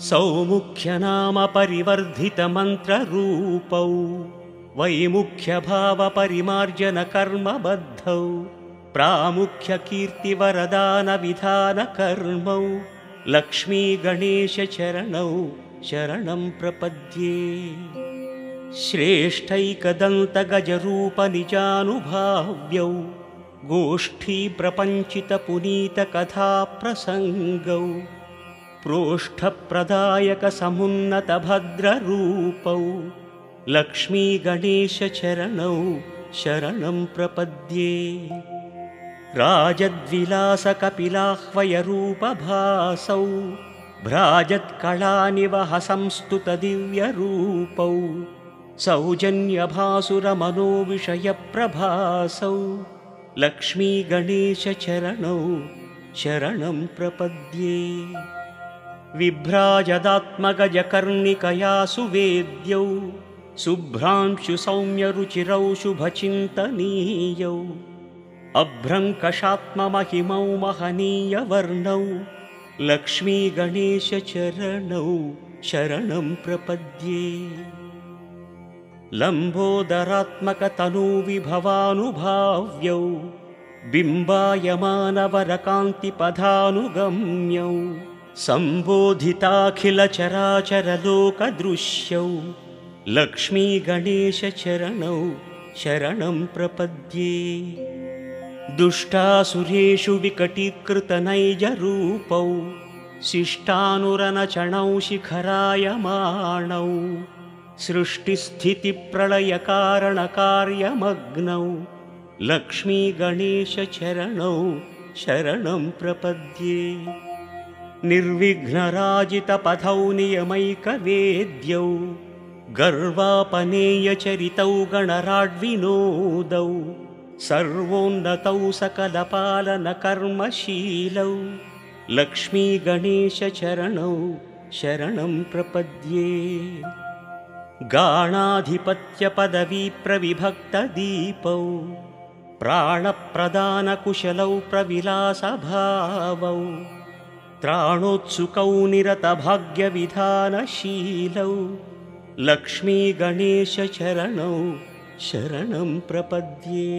सौमुख्यनाम परिवर्धितमन्त्ररूपौ वैमुख्यभावपरिमार्जनकर्मबद्धौ प्रामुख्यकीर्तिवरदानविधानकर्मौ लक्ष्मीगणेशचरणौ शरणं प्रपद्ये। श्रेष्ठैकदन्तगजरूपनिजानुभाव्यौ गोष्ठीप्रपञ्चितपुनीतकथाप्रसङ्गौ प्रोष्ठप्रदायकसमुन्नतभद्ररूपौ लक्ष्मीगणेशचरणौ शरणं प्रपद्ये। राजद्विलासकपिलाह्वयरूपभासौ भ्राजत्कलानिवहसंस्तुतदिव्यरूपौ सौजन्यभासुरमनोविषयप्रभासौ लक्ष्मीगणेशचरणौ शरणं प्रपद्ये। विभ्राजदात्मगजकर्णिकया सुवेद्यौ शुभ्रांशुसौम्यरुचिरौ शुभचिन्तनीयौ अभ्रङ्कषात्ममहिमौ महनीयवर्णौ लक्ष्मीगणेशचरणौ शरणं प्रपद्ये। लम्बोदरात्मकतनूविभवानुभाव्यौ बिम्बायमानवरकान्तिपदानुगम्यौ सम्बोधिताखिलचराचरलोकदृश्यौ लक्ष्मीगणेशचरणौ शरणं प्रपद्ये। दुष्टासुरेषु विकटीकृतनैजरूपौ शिष्टानुरनचणौ शिखरायमाणौ सृष्टिस्थितिप्रलयकारणकार्यमग्नौ लक्ष्मीगणेशचरणौ शरणं प्रपद्ये। निर्विघ्नराजितपथौ नियमैकवेद्यौ गर्वापनेयचरितौ गणराड्विनोदौ सर्वोन्नतौ सकलपालनकर्मशीलौ लक्ष्मीगणेशचरणौ शरणं प्रपद्ये। गाणाधिपत्यपदवीप्रविभक्तदीपौ प्राणप्रदानकुशलौ प्रविलासभावौ त्राणोत्सुकौ निरतभाग्यविधानशीलौ लक्ष्मीगणेशचरणौ शरणं प्रपद्ये।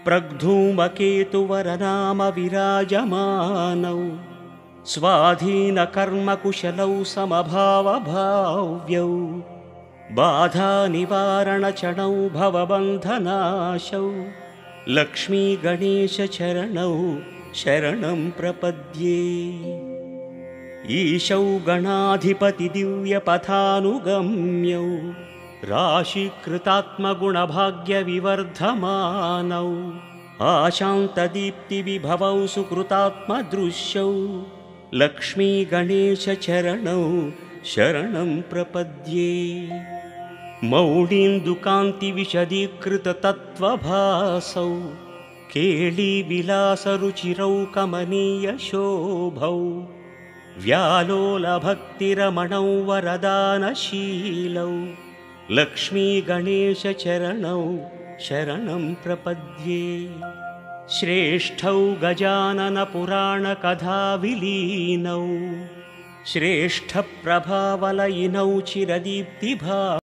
प्रग्धूमकेतुवरनामविराजमानौ स्वाधीनकर्मकुशलौ समभावभाव्यौ बाधानिवारणचरणौ भवबन्धनाशौ लक्ष्मीगणेशचरणौ शरणं प्रपद्ये। ईशौ गणाधिपतिदिव्यपथानुगम्यौ राशीकृतात्मगुणभाग्यविवर्धमानौ आशान्तदीप्तिविभवौ सुकृतात्मदृश्यौ लक्ष्मीगणेशचरणौ शरणं प्रपद्ये। मौळीन्दुकान्तिविशदीकृततत्त्वभासौ केळीविलासरुचिरौ कमनीयशोभौ व्यालोलभक्तिरमणौ वरदानशीलौ लक्ष्मीगणेशचरणौ शरणं प्रपद्ये। श्रेष्ठौ गजाननपुराणकथाविलीनौ श्रेष्ठप्रभावलयिनौ चिरदीप्तिभा